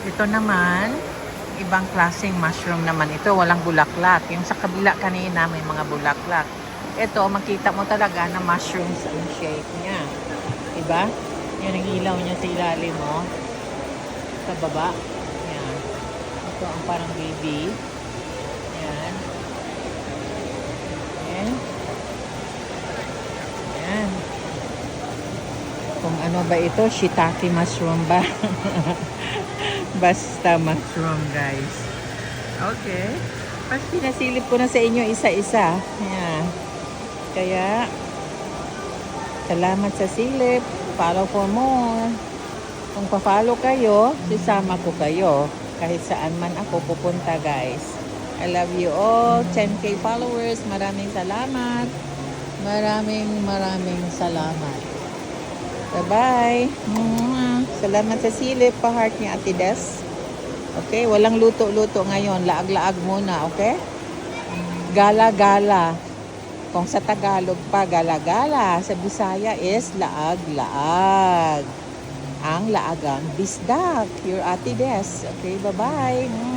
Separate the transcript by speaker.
Speaker 1: Ito naman, ibang klaseng mushroom naman. Ito, walang bulaklak. Yung sa kabila kanina, may mga bulaklak. Ito, makita mo talaga na mushrooms ang shape niya. Diba? Yan ang ilaw niya sa ilalim mo. Sa baba. Yan. Ito ang parang baby. Yan. Yan. Yan. Kung ano ba ito, shiitake mushroom ba? Basta mushroom, guys. Okay. Mas pinasilip ko na sa inyo isa-isa. Yan. Kaya, salamat sa silip. Follow for more. Kung pa-follow kayo, sisama ko kayo. Kahit saan man ako pupunta, guys. I love you all. 10K followers. Maraming salamat. Maraming salamat. Bye-bye. Salamat sa silip, pa-heart ni Ate Des. Okay, walang luto-luto ngayon. Laag-laag muna, okay? Gala-gala. Kung sa Tagalog pa, gala-gala. Sa Bisaya is laag-laag. Ang laagang bisdak. Your Ate Des. Okay, bye-bye.